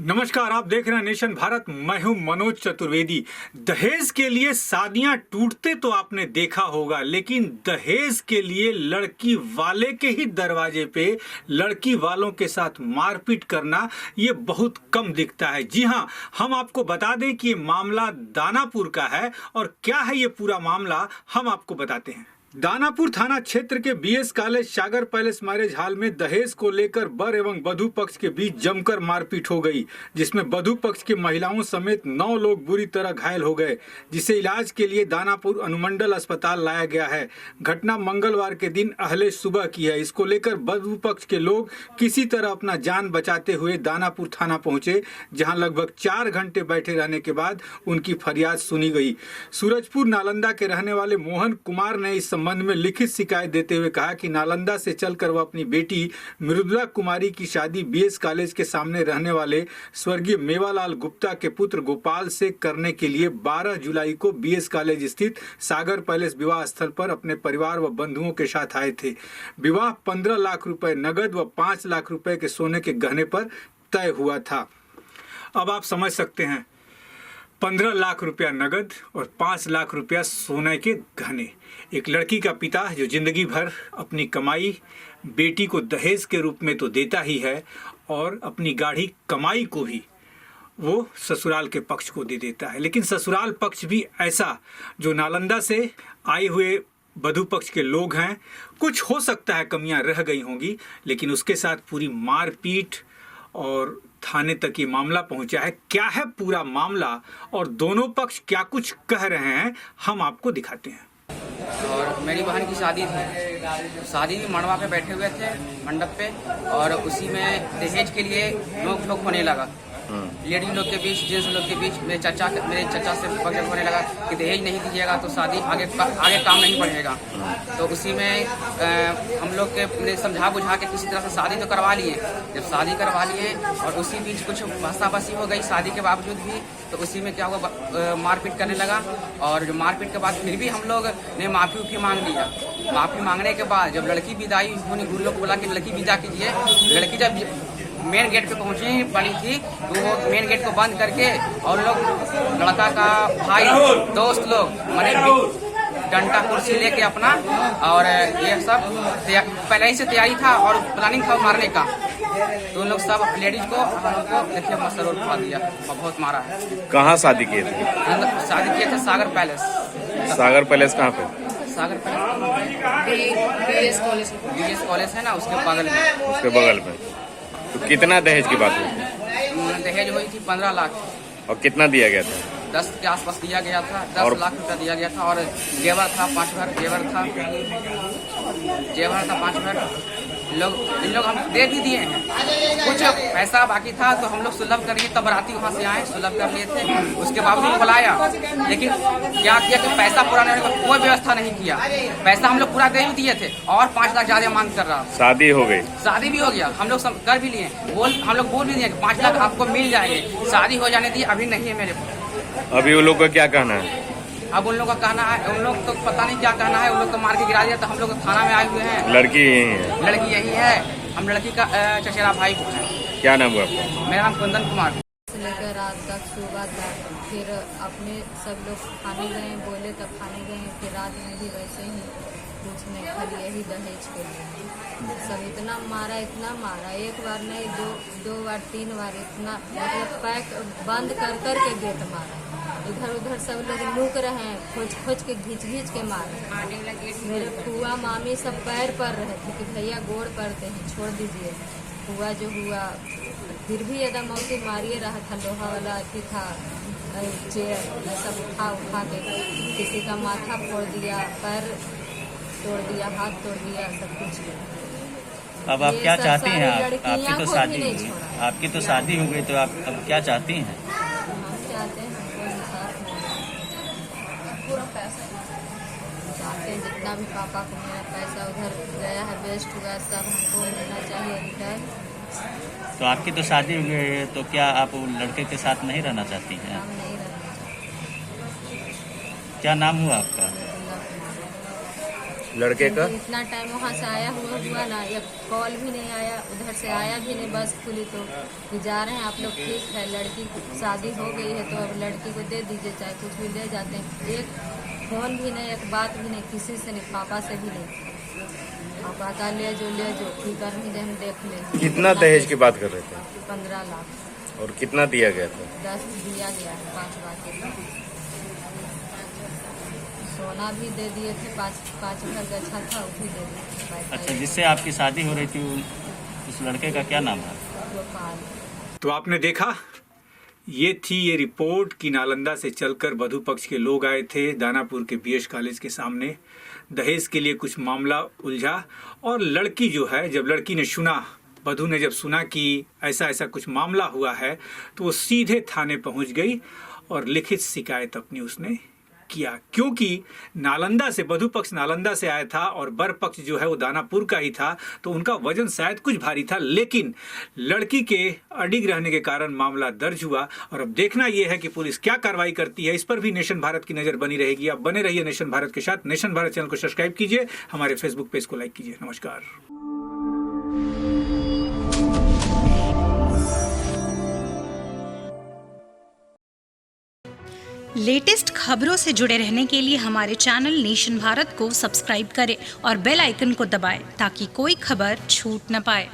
नमस्कार, आप देख रहे हैं नेशन भारत। मैं हूं मनोज चतुर्वेदी। दहेज के लिए शादियां टूटते तो आपने देखा होगा, लेकिन दहेज के लिए लड़की वाले के ही दरवाजे पे लड़की वालों के साथ मारपीट करना ये बहुत कम दिखता है। जी हां, हम आपको बता दें कि ये मामला दानापुर का है और क्या है ये पूरा मामला हम आपको बताते हैं। दानापुर थाना क्षेत्र के बीएस कॉलेज सागर पैलेस मैरिज हॉल में दहेज को लेकर वर एवं वधू पक्ष के बीच जमकर मारपीट हो गई, जिसमें वधू पक्ष की महिलाओं समेत 9 लोग बुरी तरह घायल हो गए, जिसे इलाज के लिए दानापुर अनुमंडल अस्पताल लाया गया है। घटना मंगलवार के दिन अहले सुबह की है। इसको लेकर वधू पक्ष के लोग किसी तरह अपना जान बचाते हुए दानापुर थाना पहुंचे, जहां लगभग 4 घंटे बैठे रहने के बाद उनकी फरियाद सुनी गई। सूरजपुर नालंदा के रहने वाले मोहन कुमार ने इस संबंध में लिखित शिकायत देते हुए कहा कि नालंदा से चलकर वह अपनी बेटी मृदुला कुमारी की शादी बीएस कॉलेज के सामने रहने वाले स्वर्गीय मेवालाल गुप्ता के पुत्र गोपाल से करने के लिए 12 जुलाई को बीएस कॉलेज स्थित सागर पैलेस विवाह स्थल पर अपने परिवार व बंधुओं के साथ आए थे। विवाह 15 लाख रुपए नगद व 5 लाख रुपए के सोने के गहने पर तय हुआ था। अब आप समझ सकते हैं, 15 लाख रुपया नगद और 5 लाख रुपया सोने के गहने। एक लड़की का पिता जो जिंदगी भर अपनी कमाई बेटी को दहेज के रूप में तो देता ही है, और अपनी गाढ़ी कमाई को भी वो ससुराल के पक्ष को दे देता है। लेकिन ससुराल पक्ष भी ऐसा, जो नालंदा से आए हुए वधू पक्ष के लोग हैं, कुछ हो सकता है कमियां रह गई होंगी, लेकिन उसके साथ पूरी मारपीट और थाने तक ये मामला पहुंचा है। क्या है पूरा मामला और दोनों पक्ष क्या कुछ कह रहे हैं, हम आपको दिखाते हैं। और मेरी बहन की शादी थी। शादी में मड़वा पे बैठे हुए थे मंडप पे, और उसी में दहेज के लिए नोक झोंक होने लगा। लेडीज लोग के बीच, जेंट्स लोग के बीच। मेरे चचा से पकड़ होने लगा कि दहेज नहीं दीजिएगा तो शादी आगे काम नहीं बढ़ेगा। तो उसी में हम लोग के समझा बुझा के किसी तरह से शादी तो करवा लिए। जब शादी करवा लिए और उसी बीच कुछ बहसाबसी हो गई शादी के बावजूद भी, तो उसी में क्या हुआ, मारपीट करने लगा। और जो मारपीट के बाद फिर भी हम लोग ने माफ़ी मांग लिया। माफ़ी मांगने के बाद जब लड़की विदाई होने, गुरु लोग बोला कि लड़की विदा कीजिए। लड़की जब मेन गेट पे पहुंची पड़ी थी, तो वो मेन गेट को बंद करके और लोग, लड़का का भाई दोस्त लोग, मैंने डंडा कुर्सी लेके अपना, और ये सब पहले ही से तैयारी था और प्लानिंग था मारने का। तो उन लोग सब लेडीज को हमको देखिए मसर उठा दिया और बहुत मारा है। कहाँ शादी किए थे? शादी किए थे सागर पैलेस। सागर पैलेस कहाँ पे? सागर पैलेस बीएस कॉलेज है ना, उसके बगल में। उसके बगल में। तो कितना दहेज की बात हुई थी? दहेज हुई थी 15 लाख। और कितना दिया गया था? 10 के आसपास दिया गया था। 10 लाख रुपया दिया गया था। और जेवर था 5 भर, जेवर था 5 भर। इन लोग हम दे भी दिए हैं। कुछ पैसा बाकी था तो हम लोग सुलभ करिए, तब राती वहाँ से आए, सुलभ कर लिए थे। उसके बावजूद बुलाया, लेकिन क्या किया कि पैसा पूरा नहीं होने का कोई व्यवस्था नहीं किया। पैसा हम लोग पूरा दे भी दिए थे और 5 लाख ज्यादा मांग कर रहा। शादी हो गई? शादी भी हो गया, हम लोग कर भी लिए। हम लोग बोल भी दिए 5 लाख आपको मिल जाएंगे। शादी हो जाने दी, अभी नहीं है मेरे पास। अभी उन लोग का क्या कहना है? अब उन लोग का कहना है, उन लोग तो पता नहीं क्या कहना है। उन लोग को मार के गिरा दिया, तो हम लोग थाना में आए हुए हैं। लड़की यही है? लड़की यही है। हम लड़की का चचेरा भाई है। क्या नाम हुआ आपका? मेरा नाम कुंदन कुमार। लेकर रात तक सुबह तक फिर अपने सब लोग खाने गए, बोले तब खाने गए। फिर रात में भी वैसे ही कुछ नहीं, खाली यही दहेज के लिए सब इतना मारा, एक बार नहीं, दो बार 3 बार, इतना मतलब पैक बंद कर के गेट मारा। इधर उधर सब लोग लुक रहे हैं, खोज के घींच के मारे। मेरे फुआ मामी सब पैर पर रहे थे कि भैया गोड़ पड़ते हैं, छोड़ दीजिए। हुआ जो हुआ, फिर भी एकदम मौसी मारिए रहा था। लोहा वाला अथी था, चेयर सब उठा के किसी का माथा फोड़ दिया, पैर तोड़ दिया, हाथ तोड़ दिया, सब कुछ। अब आप क्या चाहती हैं? आपकी तो शादी हो गई, तो आप अब क्या चाहती हैं? हम चाहते हैं पूरा पैसा चाहते हैं, जितना भी पापा को मेरा पैसा उधर गया है, वेस्ट हुआ, सब हमको मिलना चाहिए रिटर्न। तो आपकी तो शादी हो गई है, तो क्या आप लड़के के साथ नहीं रहना चाहती हैं? हम नहीं रहना चाहते। क्या नाम हुआ आपका? लड़के का? इतना टाइम वहाँ से आया हुआ ना, एक कॉल भी नहीं आया, उधर से आया भी नहीं, बस खुली तो कि जा रहे हैं आप लोग, ठीक है, लड़की की शादी हो गई है तो अब लड़की को दे दीजिए, चाहे कुछ भी ले जाते हैं। एक फोन भी नहीं, एक बात भी नहीं, किसी से नहीं, पापा से भी नहीं। पापा का ले जो फिकर नहीं दे, हम देख लेंगे। कितना दहेज की बात कर रहे थे? 15 लाख। और कितना दिया गया था? 10 दिया गया है, 5 बाकी सोना भी दे दिए थे, 5 भर गच्छा था वो भी दे दिए। अच्छा, जिससे आपकी शादी हो रही थी उस लड़के का क्या नाम है? गोपाल। तो आपने देखा, ये थी ये रिपोर्ट कि नालंदा से चलकर वधू पक्ष के लोग आए थे दानापुर के बीएस कॉलेज के सामने, दहेज के लिए कुछ मामला उलझा और लड़की जो है, जब लड़की ने सुना, वधू ने जब सुना कि ऐसा ऐसा कुछ मामला हुआ है, तो वो सीधे थाने पहुंच गई और लिखित शिकायत अपनी उसने किया। क्योंकि नालंदा से, वधू पक्ष नालंदा से आया था और वर पक्ष जो है वो दानापुर का ही था, तो उनका वजन शायद कुछ भारी था, लेकिन लड़की के अडिग रहने के कारण मामला दर्ज हुआ। और अब देखना यह है कि पुलिस क्या कार्रवाई करती है, इस पर भी नेशन भारत की नजर बनी रहेगी। आप बने रहिए नेशन भारत के साथ। नेशन भारत चैनल को सब्सक्राइब कीजिए, हमारे फेसबुक पेज को लाइक कीजिए। नमस्कार। लेटेस्ट खबरों से जुड़े रहने के लिए हमारे चैनल नेशन भारत को सब्सक्राइब करें और बेल आइकन को दबाएं ताकि कोई खबर छूट न पाए।